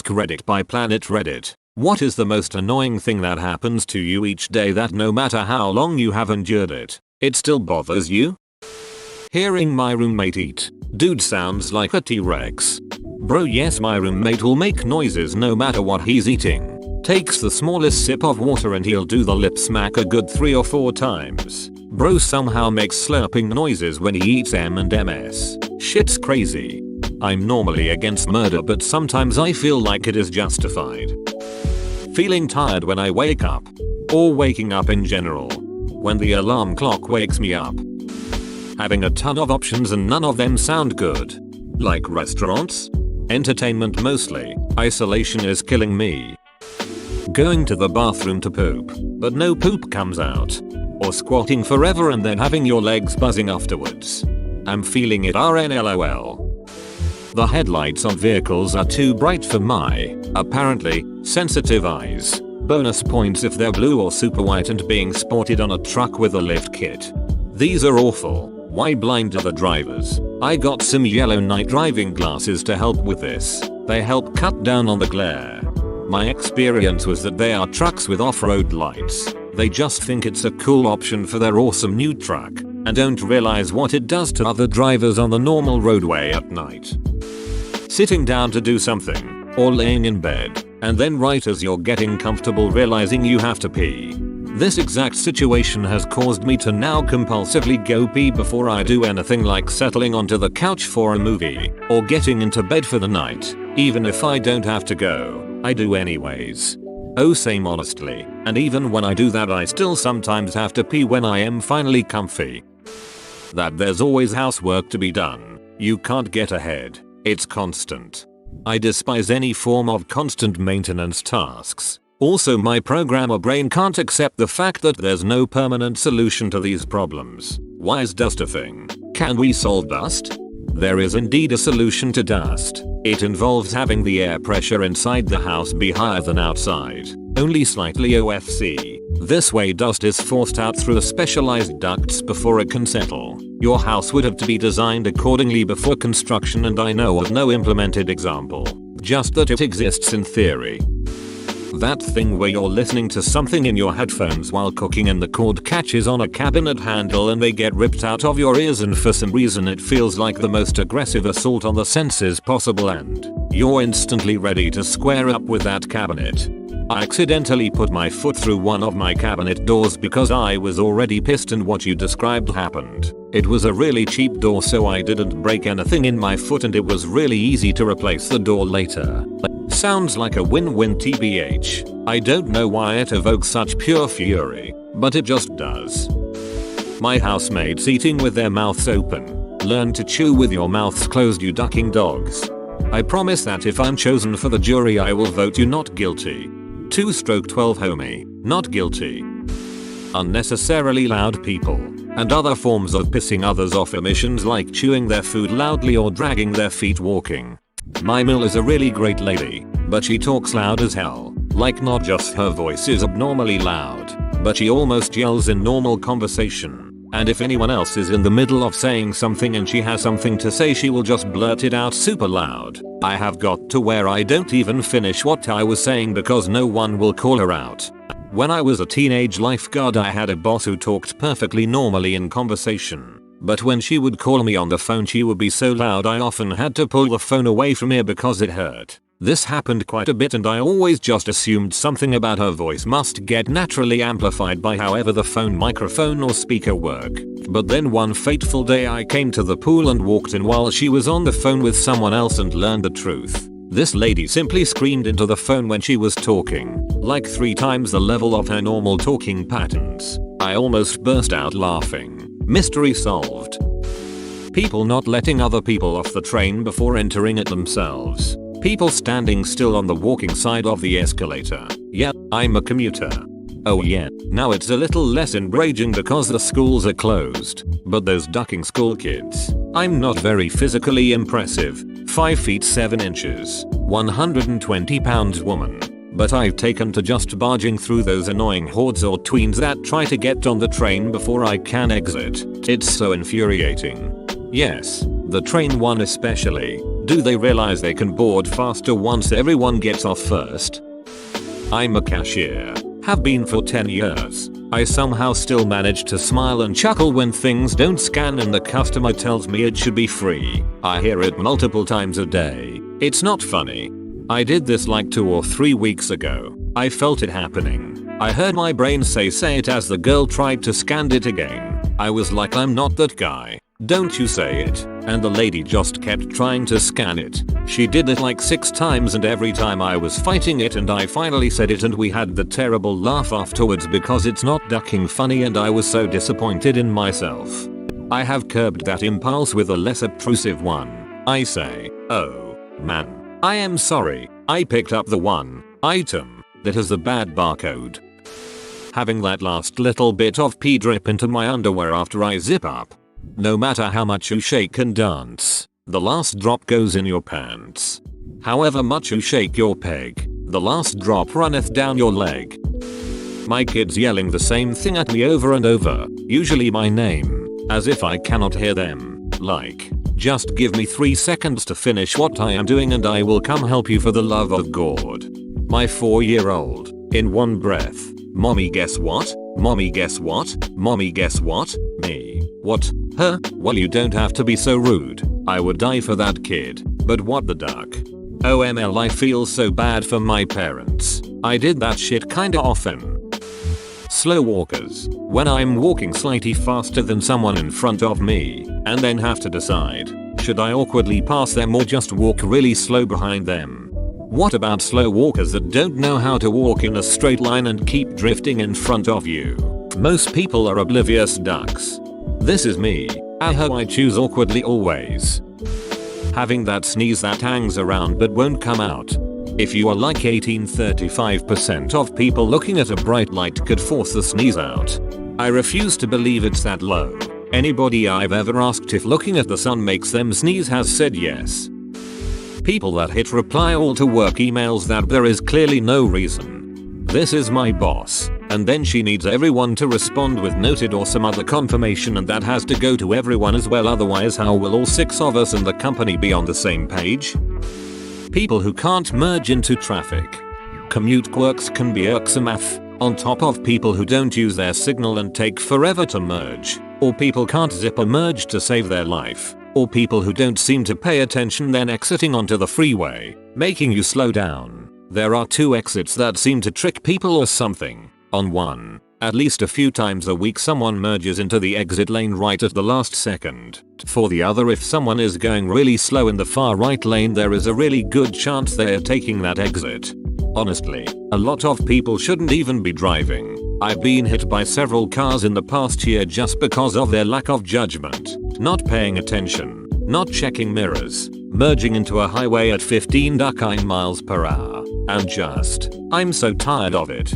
AskReddit by Planet Reddit. What is the most annoying thing that happens to you each day that no matter how long you have endured it, it still bothers you? Hearing my roommate eat. Dude sounds like a T-Rex. Bro, yes, my roommate will make noises no matter what he's eating. Takes the smallest sip of water and he'll do the lip smack a good 3 or 4 times. Bro somehow makes slurping noises when he eats M&Ms. Shit's crazy. I'm normally against murder, but sometimes I feel like it is justified. Feeling tired when I wake up. Or waking up in general. When the alarm clock wakes me up. Having a ton of options and none of them sound good. Like restaurants? Entertainment mostly. Isolation is killing me. Going to the bathroom to poop, but no poop comes out. Or squatting forever and then having your legs buzzing afterwards. I'm feeling it RNLOL. The headlights on vehicles are too bright for my, apparently, sensitive eyes. Bonus points if they're blue or super white and being sported on a truck with a lift kit. These are awful. Why blind are the drivers? I got some yellow night driving glasses to help with this. They help cut down on the glare. My experience was that they are trucks with off-road lights. They just think it's a cool option for their awesome new truck and don't realize what it does to other drivers on the normal roadway at night. Sitting down to do something, or laying in bed, and then right as you're getting comfortable realizing you have to pee. This exact situation has caused me to now compulsively go pee before I do anything like settling onto the couch for a movie, or getting into bed for the night. Even if I don't have to go, I do anyways. Oh, same honestly, and even when I do that I still sometimes have to pee when I am finally comfy. That there's always housework to be done. You can't get ahead. It's constant. I despise any form of constant maintenance tasks. Also, my programmer brain can't accept the fact that there's no permanent solution to these problems. Why is dust a thing? Can we solve dust? There is indeed a solution to dust. It involves having the air pressure inside the house be higher than outside, only slightly OFC. This way dust is forced out through specialized ducts before it can settle. Your house would have to be designed accordingly before construction, and I know of no implemented example, just that it exists in theory. That thing where you're listening to something in your headphones while cooking and the cord catches on a cabinet handle and they get ripped out of your ears, and for some reason it feels like the most aggressive assault on the senses possible and you're instantly ready to square up with that cabinet. I accidentally put my foot through one of my cabinet doors because I was already pissed and what you described happened. It was a really cheap door, so I didn't break anything in my foot and it was really easy to replace the door later. Sounds like a win-win TBH. I don't know why it evokes such pure fury, but it just does. My housemates eating with their mouths open. Learn to chew with your mouths closed, you ducking dogs. I promise that if I'm chosen for the jury I will vote you not guilty. 2/12 homie, not guilty. Unnecessarily loud people and other forms of pissing others off emissions like chewing their food loudly or dragging their feet walking. My Mill is a really great lady, but she talks loud as hell. Like, not just her voice is abnormally loud, but she almost yells in normal conversation. And if anyone else is in the middle of saying something and she has something to say, she will just blurt it out super loud. I have got to where I don't even finish what I was saying because no one will call her out. When I was a teenage lifeguard I had a boss who talked perfectly normally in conversation. But when she would call me on the phone she would be so loud I often had to pull the phone away from her because it hurt. This happened quite a bit and I always just assumed something about her voice must get naturally amplified by however the phone microphone or speaker work. But then one fateful day I came to the pool and walked in while she was on the phone with someone else and learned the truth. This lady simply screamed into the phone when she was talking, like 3 times the level of her normal talking patterns. I almost burst out laughing. Mystery solved. People not letting other people off the train before entering it themselves. People standing still on the walking side of the escalator. Yeah, I'm a commuter. Oh yeah, now it's a little less enraging because the schools are closed. But those ducking school kids. I'm not very physically impressive. 5 feet 7 inches. 120 pounds woman. But I've taken to just barging through those annoying hordes or tweens that try to get on the train before I can exit. It's so infuriating. Yes, the train one especially. do they realize they can board faster once everyone gets off first? I'm a cashier. Have been for 10 years. I somehow still manage to smile and chuckle when things don't scan and the customer tells me it should be free. I hear it multiple times a day. It's not funny. I did this like 2 or 3 weeks ago. I felt it happening. I heard my brain say it as the girl tried to scan it again. I was like, I'm not that guy. Don't you say it. And the lady just kept trying to scan it. She did it like 6 times and every time I was fighting it and I finally said it and we had the terrible laugh afterwards because it's not ducking funny and I was so disappointed in myself. I have curbed that impulse with a less obtrusive one. I say, oh man, I am sorry. I picked up the one item that has the bad barcode. Having that last little bit of pee drip into my underwear after I zip up. No matter how much you shake and dance, the last drop goes in your pants. However much you shake your peg, the last drop runneth down your leg. My kids yelling the same thing at me over and over, usually my name, as if I cannot hear them, like, just give me 3 seconds to finish what I am doing and I will come help you for the love of God. My 4-year-old, in one breath, mommy guess what? Mommy guess what? Mommy guess what? Me. What? Huh? Well, you don't have to be so rude. I would die for that kid. But what the duck? OML, I feel so bad for my parents. I did that shit kinda often. Slow walkers. When I'm walking slightly faster than someone in front of me, and then have to decide, should I awkwardly pass them or just walk really slow behind them? What about slow walkers that don't know how to walk in a straight line and keep drifting in front of you? Most people are oblivious ducks. This is me. I choose awkwardly always. Having that sneeze that hangs around but won't come out. If you are like 35% of people looking at a bright light could force the sneeze out. I refuse to believe it's that low. Anybody I've ever asked if looking at the sun makes them sneeze has said yes. People that hit reply all to work emails that there is clearly no reason. This is my boss, and then she needs everyone to respond with noted or some other confirmation and that has to go to everyone as well, otherwise how will all 6 of us in the company be on the same page? People who can't merge into traffic. Commute quirks can be irksome on top of people who don't use their signal and take forever to merge, or people can't zip a merge to save their life. Or people who don't seem to pay attention then exiting onto the freeway, making you slow down. There are 2 exits that seem to trick people or something. On one, at least a few times a week someone merges into the exit lane right at the last second. For the other, if someone is going really slow in the far right lane there is a really good chance they are taking that exit. Honestly, a lot of people shouldn't even be driving. I've been hit by several cars in the past year just because of their lack of judgment, not paying attention, not checking mirrors, merging into a highway at 15 miles per hour, and just, I'm so tired of it.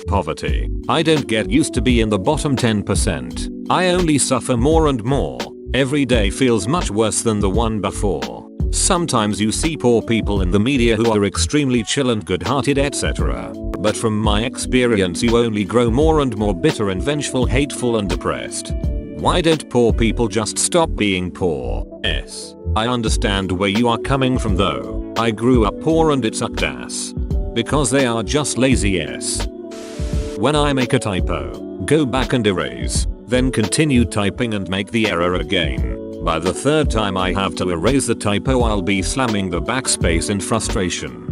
Poverty. I don't get used to be in the bottom 10%. I only suffer more and more. Every day feels much worse than the one before. Sometimes you see poor people in the media who are extremely chill and good-hearted etc. But from my experience you only grow more and more bitter and vengeful, hateful and depressed. Why don't poor people just stop being poor? I understand where you are coming from though. I grew up poor and it sucked ass. Because they are just lazy. When I make a typo, go back and erase, then continue typing and make the error again. By the 3rd time I have to erase the typo I'll be slamming the backspace in frustration.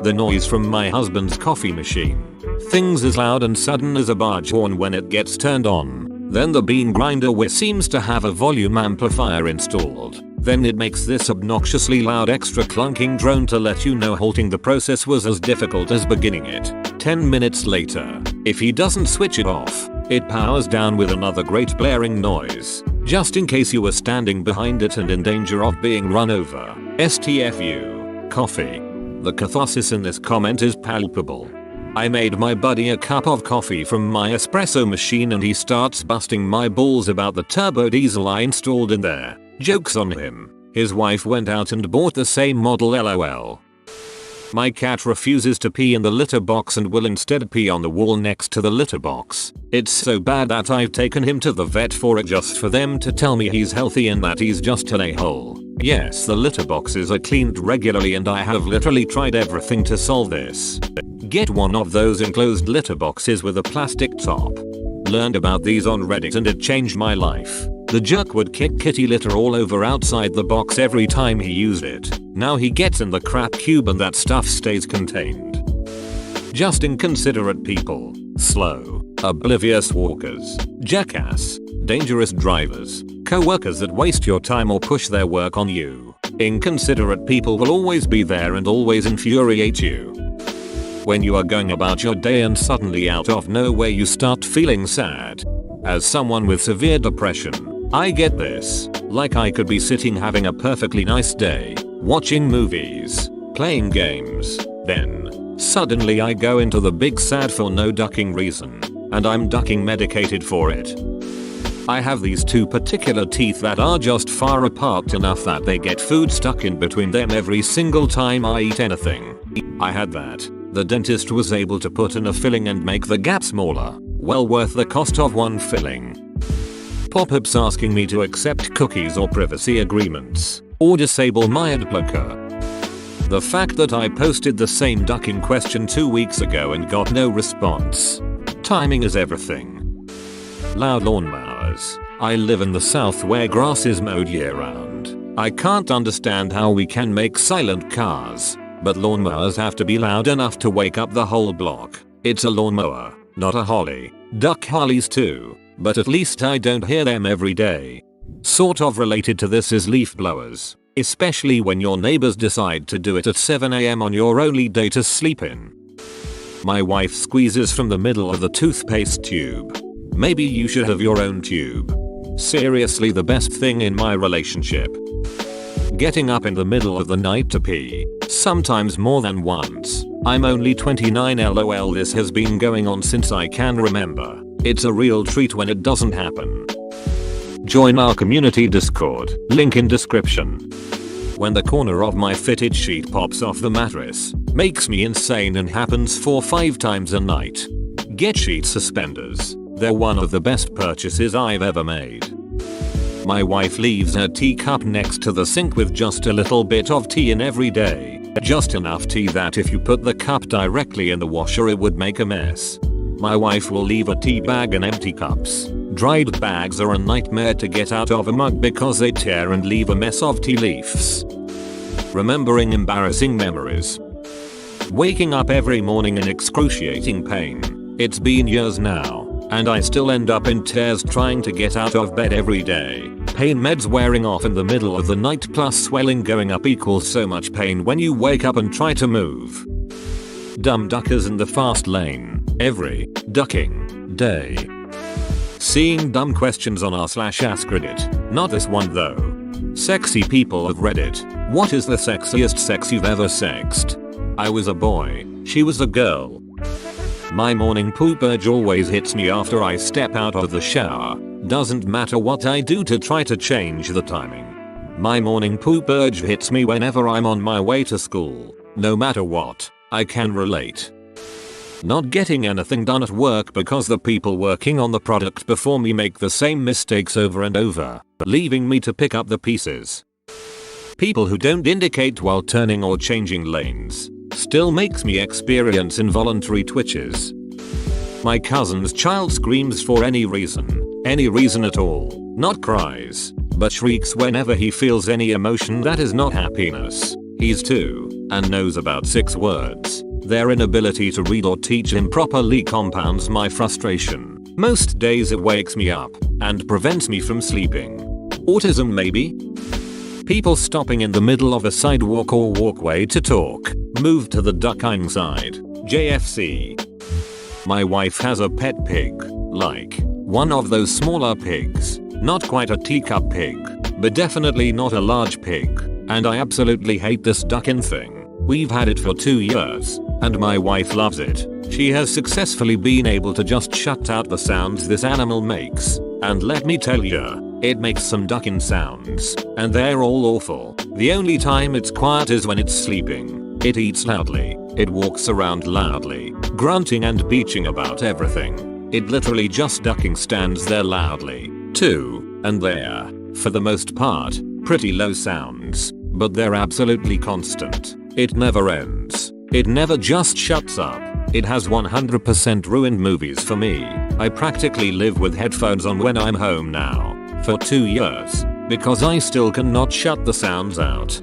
The noise from my husband's coffee machine. Things as loud and sudden as a barge horn when it gets turned on. Then the bean grinder which seems to have a volume amplifier installed. Then it makes this obnoxiously loud extra clunking drone to let you know halting the process was as difficult as beginning it. 10 minutes later, if he doesn't switch it off, it powers down with another great blaring noise. Just in case you were standing behind it and in danger of being run over. STFU. Coffee. The catharsis in this comment is palpable. I made my buddy a cup of coffee from my espresso machine and he starts busting my balls about the turbo diesel I installed in there. Joke's on him. His wife went out and bought the same model LOL. My cat refuses to pee in the litter box and will instead pee on the wall next to the litter box. It's so bad that I've taken him to the vet for it just for them to tell me he's healthy and that he's just an a-hole. Yes, the litter boxes are cleaned regularly and I have literally tried everything to solve this. Get one of those enclosed litter boxes with a plastic top. Learned about these on Reddit and it changed my life. The jerk would kick kitty litter all over outside the box every time he used it. Now he gets in the crap cube and that stuff stays contained. Just inconsiderate people. Slow. Oblivious walkers. Jackass. Dangerous drivers. Co-workers that waste your time or push their work on you. Inconsiderate people will always be there and always infuriate you. When you are going about your day and suddenly out of nowhere you start feeling sad. As someone with severe depression, I get this. Like I could be sitting having a perfectly nice day, watching movies, playing games, then suddenly I go into the big sad for no ducking reason, and I'm ducking medicated for it. I have these two particular teeth that are just far apart enough that they get food stuck in between them every single time I eat anything. I had that. The dentist was able to put in a filling and make the gap smaller. Well worth the cost of one filling. Pop-ups asking me to accept cookies or privacy agreements, or disable my ad blocker. The fact that I posted the same ducking question 2 weeks ago and got no response. Timing is everything. Loud lawnmowers. I live in the south where grass is mowed year round. I can't understand how we can make silent cars, but lawnmowers have to be loud enough to wake up the whole block. It's a lawnmower, not a holly. Duck hollies too, but at least I don't hear them every day. Sort of related to this is leaf blowers, especially when your neighbors decide to do it at 7 AM on your only day to sleep in. My wife squeezes from the middle of the toothpaste tube. Maybe you should have your own tube. Seriously, the best thing in my relationship. Getting up in the middle of the night to pee, sometimes more than once. I'm only 29 lol, this has been going on since I can remember. It's a real treat when it doesn't happen. Join our community Discord, link in description. When the corner of my fitted sheet pops off the mattress, makes me insane and happens 4-5 times a night. Get sheet suspenders. They're one of the best purchases I've ever made. My wife leaves her teacup next to the sink with just a little bit of tea in every day. Just enough tea that if you put the cup directly in the washer it would make a mess. My wife will leave a tea bag and empty cups. Dried bags are a nightmare to get out of a mug because they tear and leave a mess of tea leaves. Remembering embarrassing memories. Waking up every morning in excruciating pain. It's been years now, and I still end up in tears trying to get out of bed every day. Pain meds wearing off in the middle of the night plus swelling going up equals so much pain when you wake up and try to move. Dumb duckers in the fast lane. Every ducking day. Seeing dumb questions on r/AskReddit. Not this one though. Sexy people of Reddit. What is the sexiest sex you've ever sexed? I was a boy. She was a girl. My morning poop urge always hits me after I step out of the shower. Doesn't matter what I do to try to change the timing. My morning poop urge hits me whenever I'm on my way to school. No matter what, I can relate. Not getting anything done at work because the people working on the product before me make the same mistakes over and over, leaving me to pick up the pieces. People who don't indicate while turning or changing lanes. Still makes me experience involuntary twitches. My cousin's child screams for any reason at all, not cries, but shrieks whenever he feels any emotion that is not happiness. He's 2 and knows about 6 words. Their inability to read or teach him properly compounds my frustration. Most days it wakes me up and prevents me from sleeping. Autism maybe? People stopping in the middle of a sidewalk or walkway to talk. Move to the ducking side. JFC. My wife has a pet pig. Like, one of those smaller pigs. Not quite a teacup pig, but definitely not a large pig. And I absolutely hate this ducking thing. We've had it for 2 years, and my wife loves it. She has successfully been able to just shut out the sounds this animal makes. And let me tell ya, it makes some ducking sounds, and they're all awful. The only time it's quiet is when it's sleeping. It eats loudly, it walks around loudly, grunting and beaching about everything. It literally just ducking stands there loudly, too, and they're, for the most part, pretty low sound. but they're absolutely constant. It never ends. It never just shuts up. It has 100% ruined movies for me. I practically live with headphones on when I'm home now. For 2 years. Because I still cannot shut the sounds out.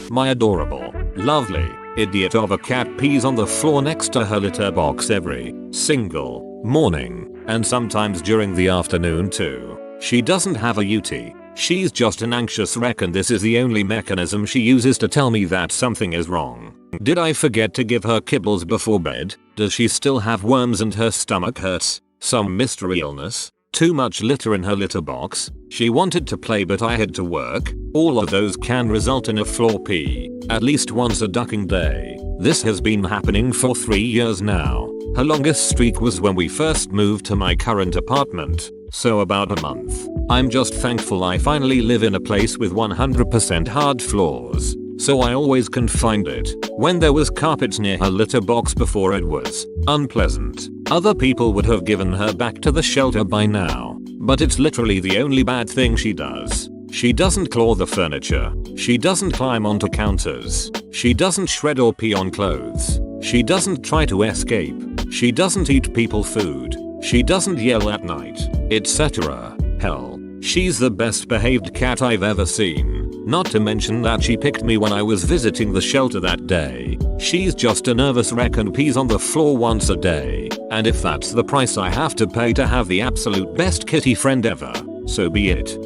My adorable, lovely, idiot of a cat pees on the floor next to her litter box every single morning, and sometimes during the afternoon too. She doesn't have a UT. She's just an anxious wreck, and this is the only mechanism she uses to tell me that something is wrong. Did I forget to give her kibbles before bed? Does she still have worms and her stomach hurts? Some mystery illness? Too much litter in her litter box? She wanted to play but I had to work? All of those can result in a floor pee, at least once a ducking day. This has been happening for 3 years now. Her longest streak was when we first moved to my current apartment, so about a month. I'm just thankful I finally live in a place with 100% hard floors, so I always can find it. When there was carpet near her litter box before, it was unpleasant. Other people would have given her back to the shelter by now, but it's literally the only bad thing she does. She doesn't claw the furniture. She doesn't climb onto counters. She doesn't shred or pee on clothes. She doesn't try to escape. She doesn't eat people food. She doesn't yell at night, etc. Hell, she's the best behaved cat I've ever seen. Not to mention that she picked me when I was visiting the shelter that day. She's just a nervous wreck and pees on the floor once a day. And if that's the price I have to pay to have the absolute best kitty friend ever, so be it.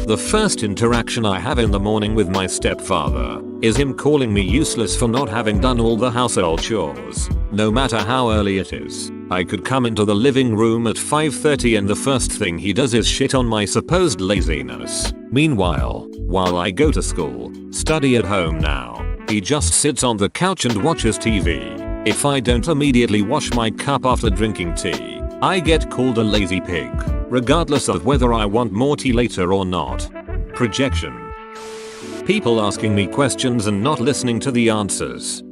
The first interaction I have in the morning with my stepfather is him calling me useless for not having done all the household chores. No matter how early it is, I could come into the living room at 5:30 and the first thing he does is shit on my supposed laziness. Meanwhile, while I go to school, study at home now, he just sits on the couch and watches TV. If I don't immediately wash my cup after drinking tea, I get called a lazy pig, regardless of whether I want more tea later or not. Projection. People asking me questions and not listening to the answers.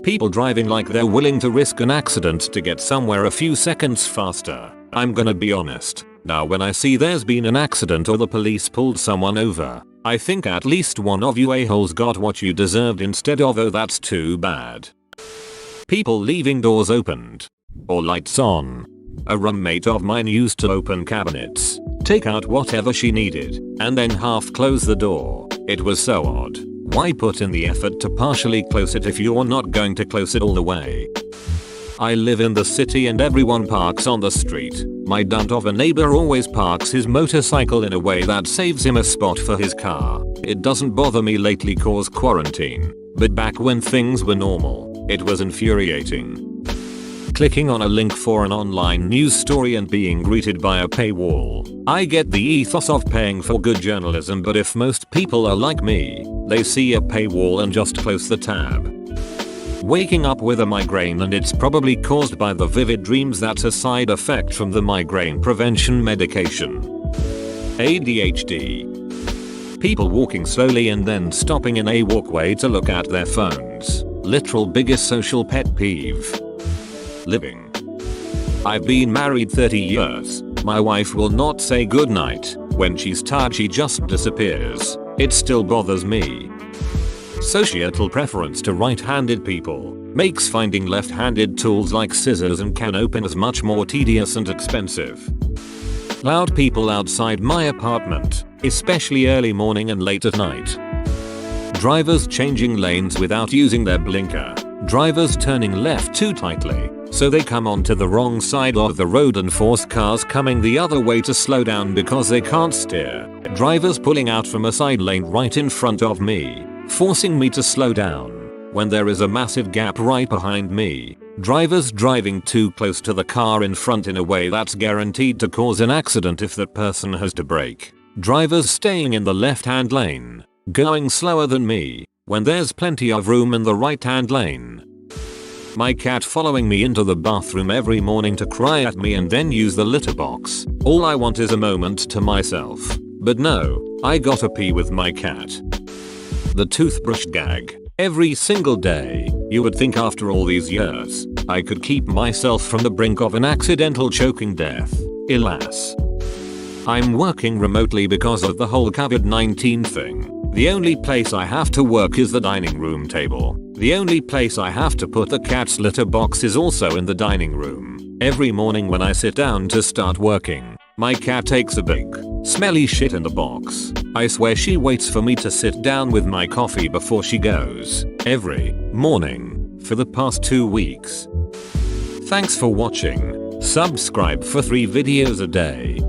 People driving like they're willing to risk an accident to get somewhere a few seconds faster. I'm gonna be honest. Now when I see there's been an accident or the police pulled someone over, I think at least one of you a-holes got what you deserved instead of "oh that's too bad." People leaving doors opened. Or lights on. A roommate of mine used to open cabinets, take out whatever she needed, and then half close the door. It was so odd. Why put in the effort to partially close it if you're not going to close it all the way? I live in the city and everyone parks on the street. My dunt of a neighbor always parks his motorcycle in a way that saves him a spot for his car. It doesn't bother me lately cause quarantine, but back when things were normal, it was infuriating. Clicking on a link for an online news story and being greeted by a paywall. I get the ethos of paying for good journalism, but if most people are like me, they see a paywall and just close the tab. Waking up with a migraine and it's probably caused by the vivid dreams that's a side effect from the migraine prevention medication. ADHD. People walking slowly and then stopping in a walkway to look at their phones. Literal biggest social pet peeve. Living. I've been married 30 years. My wife will not say goodnight. When she's tired she just disappears. It still bothers me. Societal preference to right-handed people makes finding left-handed tools like scissors and can openers much more tedious and expensive. Loud people outside my apartment, especially early morning and late at night. Drivers changing lanes without using their blinker. Drivers turning left too tightly, so they come onto the wrong side of the road and force cars coming the other way to slow down because they can't steer. Drivers pulling out from a side lane right in front of me, forcing me to slow down when there is a massive gap right behind me. Drivers driving too close to the car in front in a way that's guaranteed to cause an accident if that person has to brake. Drivers staying in the left-hand lane, going slower than me when there's plenty of room in the right-hand lane. My cat following me into the bathroom every morning to cry at me and then use the litter box. All I want is a moment to myself. But no, I gotta pee with my cat. The toothbrush gag. Every single day. You would think after all these years, I could keep myself from the brink of an accidental choking death. Alas. I'm working remotely because of the whole COVID-19 thing. The only place I have to work is the dining room table. The only place I have to put the cat's litter box is also in the dining room. Every morning when I sit down to start working, my cat takes a big, smelly shit in the box. I swear she waits for me to sit down with my coffee before she goes. Every morning for the past 2 weeks. Thanks for watching. Subscribe for 3 videos a day.